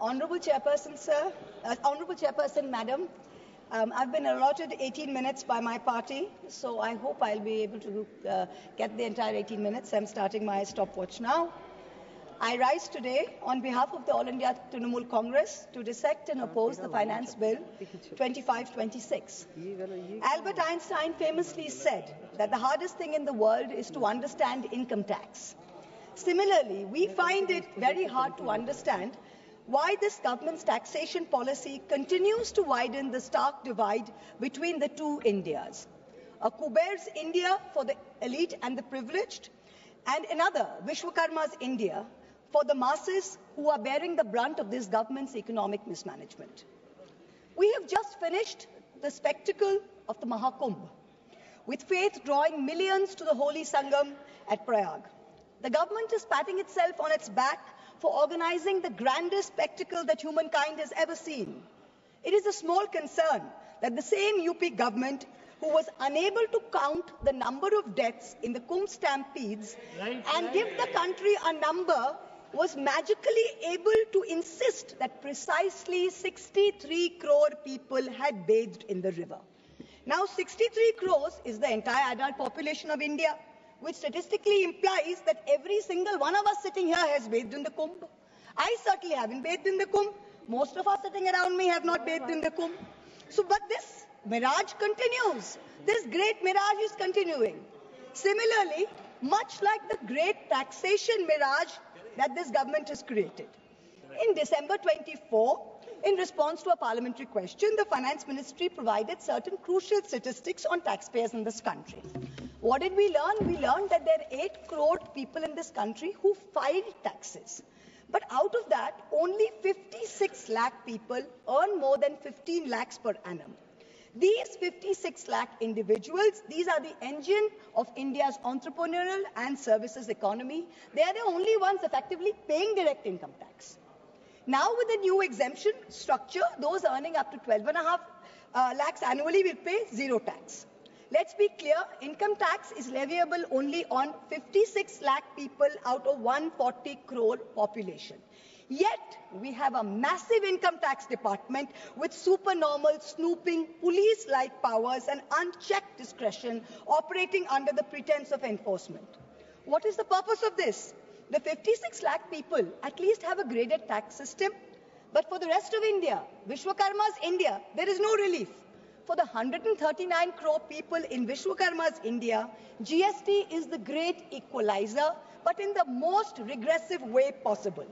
Honourable Chairperson, sir, Honourable Chairperson, Madam, I've been allotted 18 minutes by my party, so I hope I'll be able to get the entire 18 minutes. I'm starting my stopwatch now. I rise today on behalf of the All India Trinamool Congress to dissect and oppose the Finance Bill 2526. Albert Einstein famously said that the hardest thing in the world is to understand income tax. Similarly, we find it very hard to understand why this government's taxation policy continues to widen the stark divide between the two Indias. A Kuber's India for the elite and the privileged, and another, Vishwakarma's India, for the masses who are bearing the brunt of this government's economic mismanagement. We have just finished the spectacle of the Mahakumbh, with faith drawing millions to the holy Sangam at Prayag. The government is patting itself on its back for organizing the grandest spectacle that humankind has ever seen. It is a small concern that the same UP government who was unable to count the number of deaths in the Kumbh stampedes and give the country a number was magically able to insist that precisely 63 crore people had bathed in the river. Now 63 crores is the entire adult population of India, which statistically implies that every single one of us sitting here has bathed in the Kumbh. I certainly haven't bathed in the Kumbh. Most of us sitting around me have not bathed in the Kumbh. But this mirage continues. This great mirage is continuing. Similarly, much like the great taxation mirage that this government has created. In December 24, in response to a parliamentary question, the Finance Ministry provided certain crucial statistics on taxpayers in this country. What did we learn? We learned that there are 8 crore people in this country who filed taxes. But out of that, only 56 lakh people earn more than 15 lakhs per annum. These 56 lakh individuals, these are the engine of India's entrepreneurial and services economy. They are the only ones effectively paying direct income tax. Now with the new exemption structure, those earning up to 12.5 lakhs annually will pay zero tax. Let's be clear, income tax is leviable only on 56 lakh people out of 140 crore population. Yet, we have a massive income tax department with supernormal, snooping, police-like powers and unchecked discretion operating under the pretense of enforcement. What is the purpose of this? The 56 lakh people at least have a graded tax system, but for the rest of India, Vishwakarma's India, there is no relief. For the 139 crore people in Vishwakarma's India, GST is the great equalizer, but in the most regressive way possible.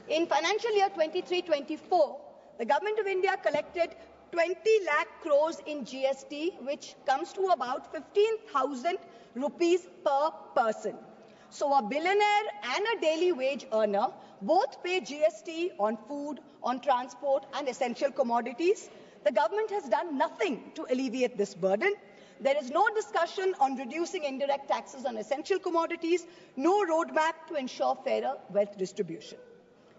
In financial year 23-24, the Government of India collected 20 lakh crores in GST, which comes to about 15,000 rupees per person. So a billionaire and a daily wage earner both pay GST on food, on transport and essential commodities. The government has done nothing to alleviate this burden. There is no discussion on reducing indirect taxes on essential commodities, no roadmap to ensure fairer wealth distribution.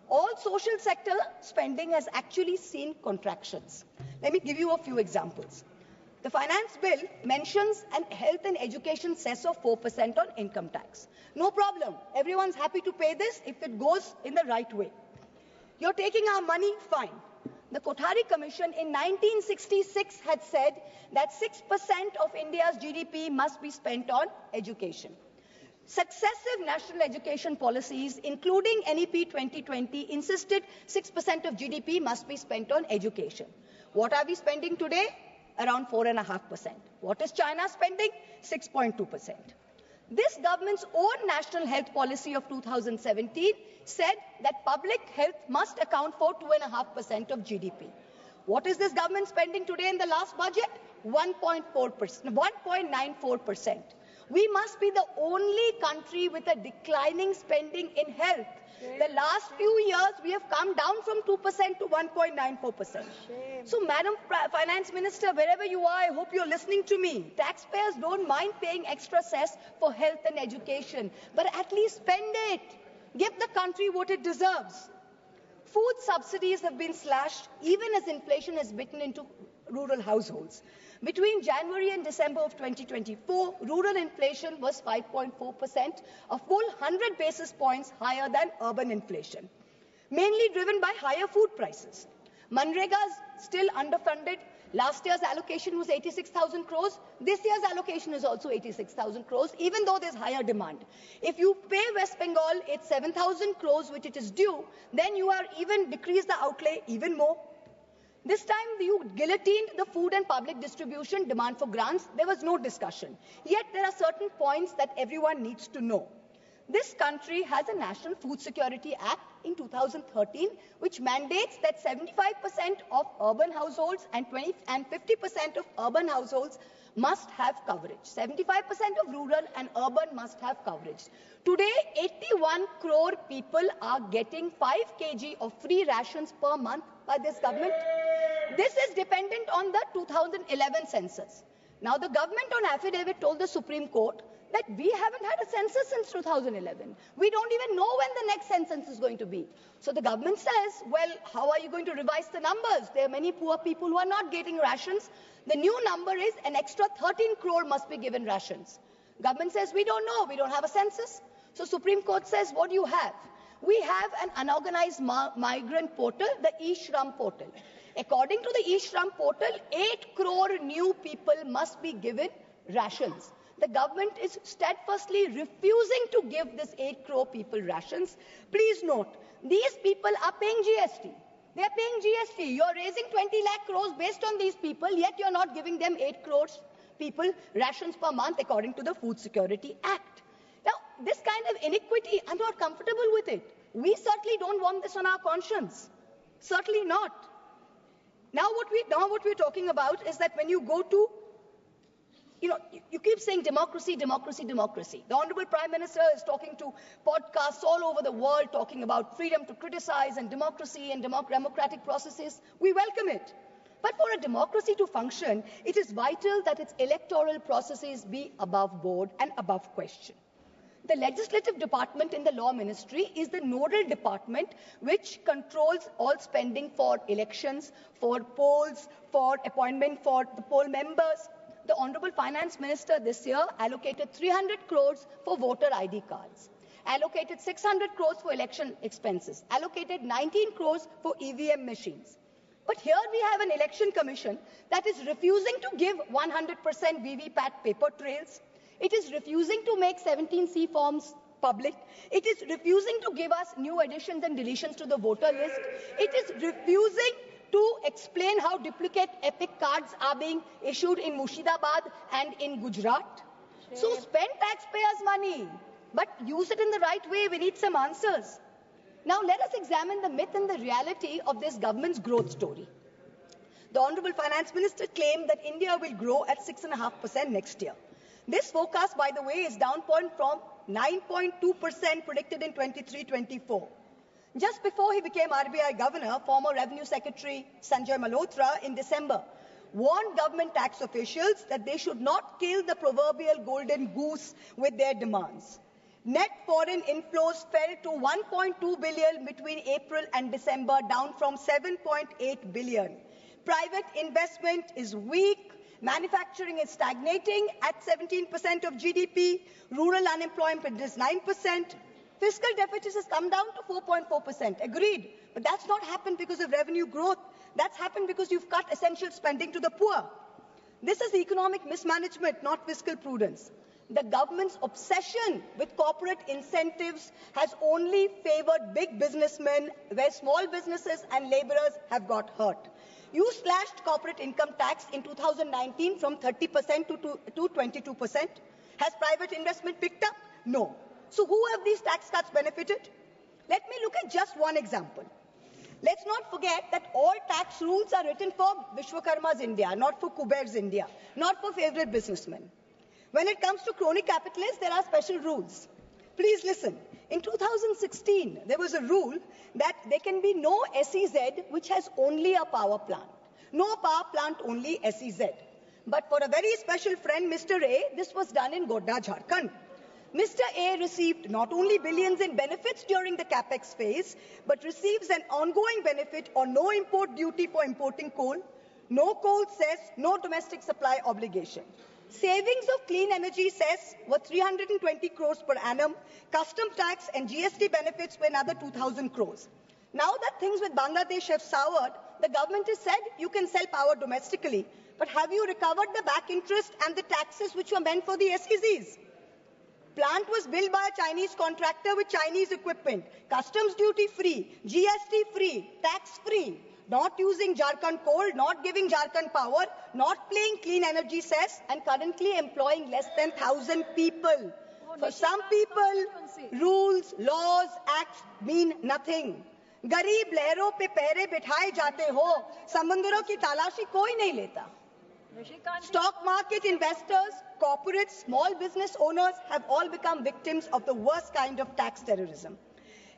All social sector spending has actually seen contractions. Let me give you a few examples. The finance bill mentions an health and education cess of 4% on income tax. No problem. Everyone's happy to pay this if it goes in the right way. You're taking our money, fine. The Kothari Commission in 1966 had said that 6% of India's GDP must be spent on education. Successive national education policies, including NEP 2020, insisted 6% of GDP must be spent on education. What are we spending today? Around 4.5%. What is China spending? 6.2%. This government's own national health policy of 2017 said that public health must account for 2.5% of GDP. What is this government spending today in the last budget? 1.94%. We must be the only country with a declining spending in health. The last few years, we have come down from 2% to 1.94%. So, Madam Finance Minister, wherever you are, I hope you're listening to me. Taxpayers don't mind paying extra cess for health and education, but at least spend it. Give the country what it deserves. Food subsidies have been slashed even as inflation has bitten into rural households. Between January and December of 2024, rural inflation was 5.4%, a full 100 basis points higher than urban inflation. mainly driven by higher food prices. Manrega is still underfunded. Last year's allocation was 86,000 crores. This year's allocation is also 86,000 crores, even though there's higher demand. If you pay West Bengal its 7,000 crores, which it is due, then you are even decrease the outlay even more. This time you guillotined the food and public distribution demand for grants. There was no discussion. Yet there are certain points that everyone needs to know. This country has a National Food Security Act in 2013, which mandates that 75% of urban households and 50% of urban households must have coverage. 75% of rural and urban must have coverage. Today, 81 crore people are getting 5 kg of free rations per month by this government. This is dependent on the 2011 census. Now, the government on affidavit told the Supreme Court that we haven't had a census since 2011. We don't even know when the next census is going to be. So the government says, well, how are you going to revise the numbers? There are many poor people who are not getting rations. The new number is an extra 13 crore must be given rations. Government says, we don't know. We don't have a census. So Supreme Court says, what do you have? We have an unorganized migrant portal, the e-Shram portal. According to the e-Shram portal, 8 crore new people must be given rations. The government is steadfastly refusing to give this 8 crore people rations. Please note, these people are paying GST. They are paying GST. You're raising 20 lakh crores based on these people, yet you're not giving them 8 crores people rations per month according to the Food Security Act. Now, this kind of iniquity, I'm not comfortable with it. We certainly don't want this on our conscience. Certainly not. Now what we're talking about is that when you go to you keep saying democracy, democracy, democracy. The Honorable Prime Minister is talking to podcasts all over the world talking about freedom to criticize and democracy and democratic processes. We welcome it. But for a democracy to function, it is vital that its electoral processes be above board and above question. The legislative department in the law ministry is the nodal department which controls all spending for elections, for polls, for appointment for the poll members. The Honorable Finance Minister this year allocated 300 crores for voter ID cards, allocated 600 crores for election expenses, allocated 19 crores for EVM machines. But here we have an election commission that is refusing to give 100% VVPAT paper trails. It is refusing to make 17C forms public. It is refusing to give us new additions and deletions to the voter list. It is refusing to explain how duplicate epic cards are being issued in Murshidabad and in Gujarat. So spend taxpayers' money, but use it in the right way. We need some answers. Now let us examine the myth and the reality of this government's growth story. The Honorable Finance Minister claimed that India will grow at 6.5% next year. This forecast, by the way, is down from 9.2% predicted in 23-24. Just before he became RBI governor, former Revenue Secretary Sanjay Malhotra in December warned government tax officials that they should not kill the proverbial golden goose with their demands. Net foreign inflows fell to 1.2 billion between April and December, down from 7.8 billion. Private investment is weak. Manufacturing is stagnating at 17% of GDP. Rural unemployment is 9%. Fiscal deficit has come down to 4.4%. Agreed. But that's not happened because of revenue growth. That's happened because you've cut essential spending to the poor. This is economic mismanagement, not fiscal prudence. The government's obsession with corporate incentives has only favored big businessmen, where small businesses and laborers have got hurt. You slashed corporate income tax in 2019 from 30% to 22%. Has private investment picked up? No. So who have these tax cuts benefited? Let me look at just one example. Let's not forget that all tax rules are written for Vishwakarma's India, not for Kuber's India, not for favorite businessmen. When it comes to crony capitalists, there are special rules. Please listen. In 2016, there was a rule that there can be no SEZ which has only a power plant. No power plant, only SEZ. But for a very special friend, Mr. A, this was done in Godda, Jharkhand. Mr. A received not only billions in benefits during the capex phase, but receives an ongoing benefit on no import duty for importing coal, no coal cess, no domestic supply obligation. Savings of clean energy cess were 320 crores per annum. Custom tax and GST benefits were another 2,000 crores. Now that things with Bangladesh have soured, the government has said you can sell power domestically. But have you recovered the back interest and the taxes which were meant for the SEZs? Plant was built by a Chinese contractor with Chinese equipment, customs duty free, GST free, tax free, not using Jharkhand coal, not giving Jharkhand power, not paying clean energy cess, and currently employing less than 1,000 people. For some people, rules, laws, acts mean nothing. गरीब लहरों पे पैरे बिठाए जाते हो, समंदरों की तलाशी कोई नहीं लेता. Stock market investors, corporates, small business owners have all become victims of the worst kind of tax terrorism.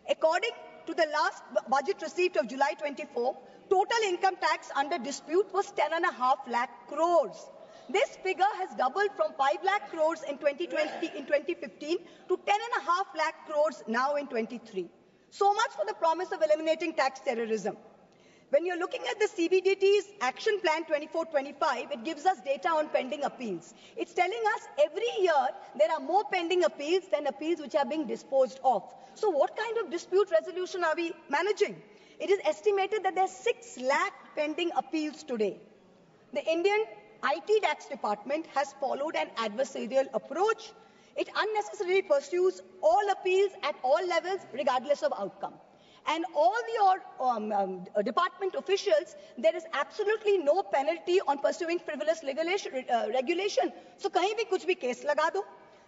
According to the last budget receipt of July 24, total income tax under dispute was 10.5 lakh crores. This figure has doubled from 5 lakh crores in 2015 to 10.5 lakh crores now in 23. So much for the promise of eliminating tax terrorism. When you're looking at the CBDT's Action Plan 24-25, it gives us data on pending appeals. It's telling us every year there are more pending appeals than appeals which are being disposed of. So what kind of dispute resolution are we managing? It is estimated that there are 6 lakh pending appeals today. The Indian IT tax department has followed an adversarial approach. It unnecessarily pursues all appeals at all levels, regardless of outcome. And all the department officials, there is absolutely no penalty on pursuing frivolous regulation. So kahin bhi kuch bhi case laga do.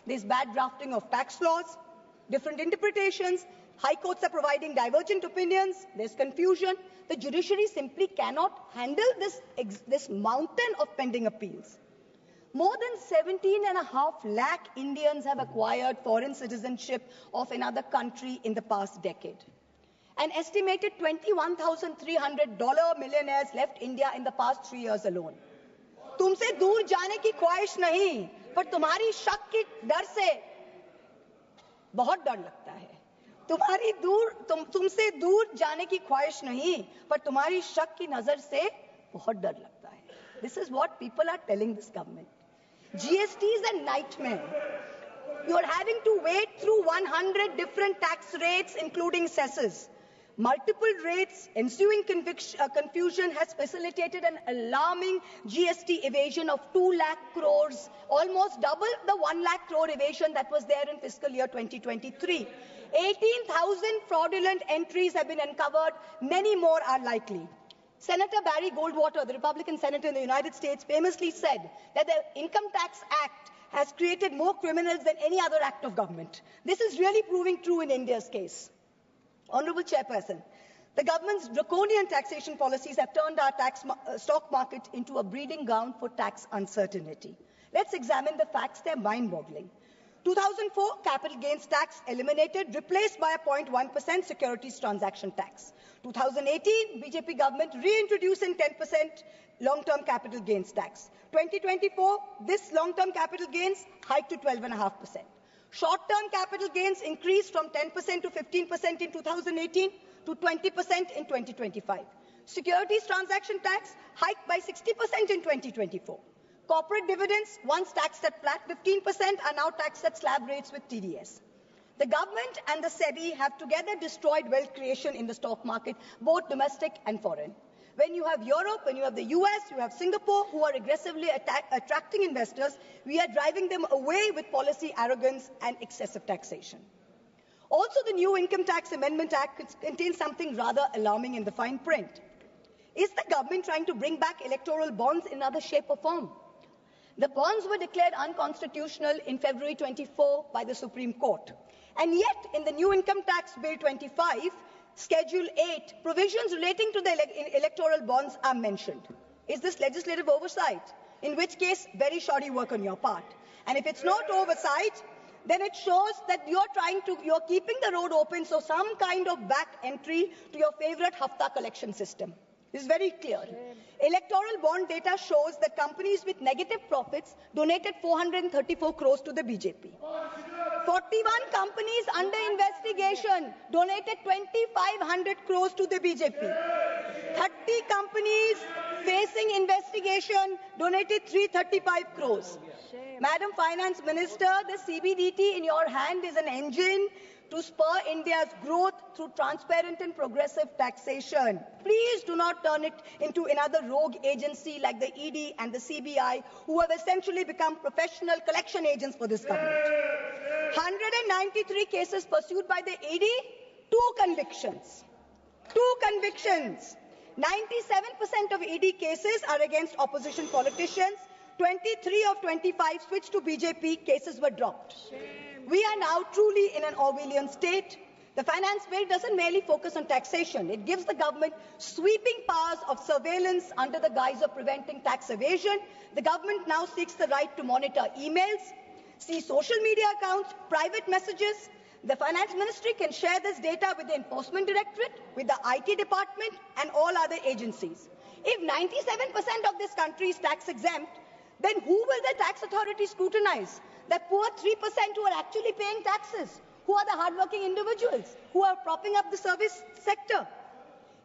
There's bad drafting of tax laws, different interpretations, high courts are providing divergent opinions, there's confusion. The judiciary simply cannot handle this mountain of pending appeals. More than 17.5 lakh Indians have acquired foreign citizenship of another country in the past decade. An estimated $21,300 millionaires left India in the past 3 years alone. तुमसे दूर जाने की ख्वाहिश नहीं, पर तुम्हारी शक की डर से बहुत डर लगता है. तुमसे दूर जाने की ख्वाहिश नहीं, पर तुम्हारी शक की नजर से बहुत डर लगता है. This is what people are telling this government. GST is a nightmare. You are having to wade through 100 different tax rates, including cesses. Multiple rates, ensuing confusion has facilitated an alarming GST evasion of 2 lakh crores, almost double the 1 lakh crore evasion that was there in fiscal year 2023. 18,000 fraudulent entries have been uncovered. Many more are likely. Senator Barry Goldwater, the Republican senator in the United States, famously said that the Income Tax Act has created more criminals than any other act of government. This is really proving true in India's case. Honorable Chairperson, the government's draconian taxation policies have turned our stock market into a breeding ground for tax uncertainty. Let's examine the facts. They're mind-boggling. 2004, capital gains tax eliminated, replaced by a 0.1% securities transaction tax. 2018, BJP government reintroducing 10% long-term capital gains tax. 2024, this long-term capital gains hiked to 12.5%. Short-term capital gains increased from 10% to 15% in 2018 to 20% in 2025. Securities transaction tax hiked by 60% in 2024. Corporate dividends, once taxed at flat 15%, are now taxed at slab rates with TDS. The government and the SEBI have together destroyed wealth creation in the stock market, both domestic and foreign. When you have Europe, when you have the US, you have Singapore, who are aggressively attracting investors, we are driving them away with policy arrogance and excessive taxation. Also, the new Income Tax Amendment Act contains something rather alarming in the fine print. Is the government trying to bring back electoral bonds in another shape or form? The bonds were declared unconstitutional in February 24 by the Supreme Court. And yet, in the new Income Tax Bill 25, Schedule 8, provisions relating to the electoral bonds are mentioned. Is this legislative oversight? In which case, very shoddy work on your part. And if it's not oversight, then it shows that you're keeping the road open so some kind of back entry to your favorite Hafta collection system. This is very clear. Electoral bond data shows that companies with negative profits donated 434 crores to the BJP. 41 companies under investigation donated 2,500 crores to the BJP. 30 companies facing investigation donated 335 crores. Madam Finance Minister, the CBDT in your hand is an engine to spur India's growth through transparent and progressive taxation. Please do not turn it into another rogue agency like the ED and the CBI, who have essentially become professional collection agents for this government. 193 cases pursued by the ED, 2 convictions. 2 convictions. 97% of ED cases are against opposition politicians. 23 of 25 switched to BJP, cases were dropped. We are now truly in an Orwellian state. The finance bill doesn't merely focus on taxation. It gives the government sweeping powers of surveillance under the guise of preventing tax evasion. The government now seeks the right to monitor emails, see social media accounts, private messages. The finance ministry can share this data with the enforcement directorate, with the IT department and all other agencies. If 97% of this country is tax exempt, then who will the tax authority scrutinize? The poor 3% who are actually paying taxes, who are the hardworking individuals, who are propping up the service sector.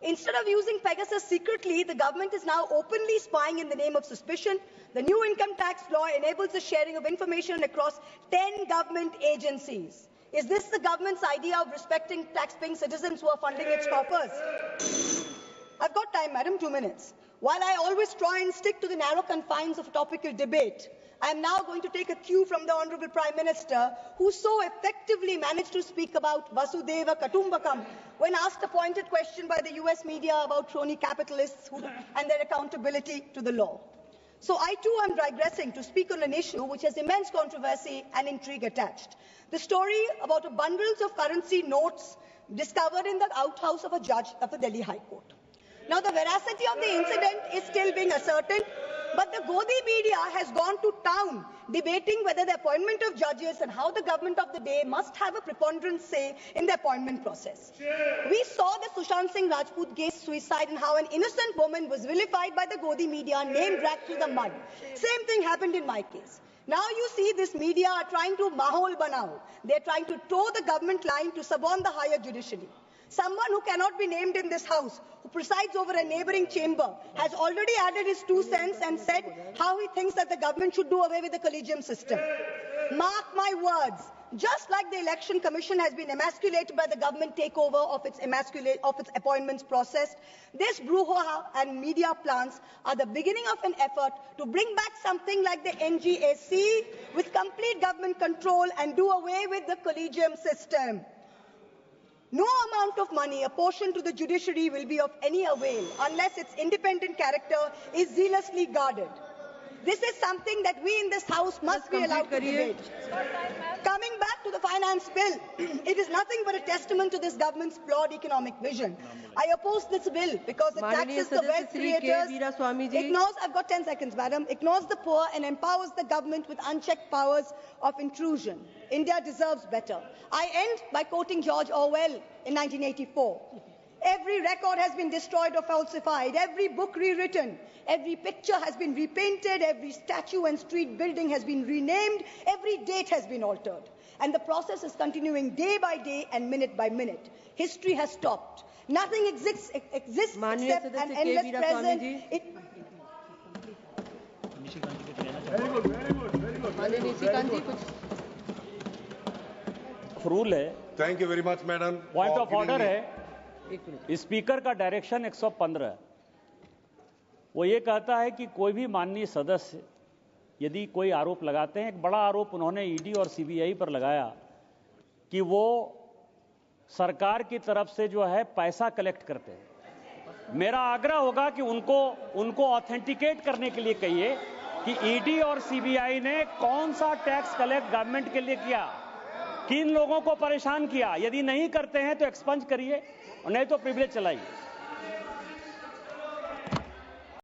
Instead of using Pegasus secretly, the government is now openly spying in the name of suspicion. The new income tax law enables the sharing of information across 10 government agencies. Is this the government's idea of respecting tax-paying citizens who are funding its coffers? I've got time, madam, 2 minutes. While I always try and stick to the narrow confines of a topical debate, I am now going to take a cue from the Honourable Prime Minister, who so effectively managed to speak about Vasudhaiva Kutumbakam when asked a pointed question by the US media about crony capitalists and their accountability to the law. So I too am digressing to speak on an issue which has immense controversy and intrigue attached. The story about bundles of currency notes discovered in the outhouse of a judge of the Delhi High Court. Now, the veracity of the incident is still being ascertained, but the Godi media has gone to town debating whether the appointment of judges and how the government of the day must have a preponderant say in the appointment process. We saw the Sushant Singh Rajput case suicide and how an innocent woman was vilified by the Godi media, name dragged through the mud. Same thing happened in my case. Now you see this media are trying to mahol banao. They're trying to toe the government line to suborn the higher judiciary. Someone who cannot be named in this house, who presides over a neighbouring chamber, has already added his 2 cents and said how he thinks that the government should do away with the collegium system. Mark my words, just like the Election Commission has been emasculated by the government takeover of its appointments process, this brouhaha and media plans are the beginning of an effort to bring back something like the NGAC with complete government control and do away with the collegium system. No amount of money apportioned to the judiciary will be of any avail unless its independent character is zealously guarded. This is something that we in this House must be allowed to debate. Coming back to the finance bill, it is nothing but a testament to this government's flawed economic vision. I oppose this bill because it taxes the wealth creators, ignores, I've got 10 seconds, madam, ignores the poor and empowers the government with unchecked powers of intrusion. India deserves better. I end by quoting George Orwell in 1984. Every record has been destroyed or falsified, every book rewritten, every picture has been repainted, every statue and street building has been renamed, every date has been altered. And the process is continuing day by day and minute by minute. History has stopped. Nothing exists except an endless present. Rule है. Thank you very much, madam. Point of order है. Speaker का direction 115. वो ये कहता है कि कोई भी माननीय सदस्य यदि कोई आरोप लगाते हैं, एक बड़ा आरोप उन्होंने ईडी और सीबीआई पर लगाया कि वो सरकार की तरफ से जो है पैसा कलेक्ट करते हैं. मेरा आग्रह होगा कि उनको ऑथेंटिकेट करने के लिए कहिए कि ईडी और सीबीआई ने कौन सा टैक्स कलेक्ट गवर्नमेंट के लिए किया, किन लोगों को परेशान किया. यदि नहीं करते हैं तो एक्सपंज करिए और नहीं तो प्रिविलेज चलाइए.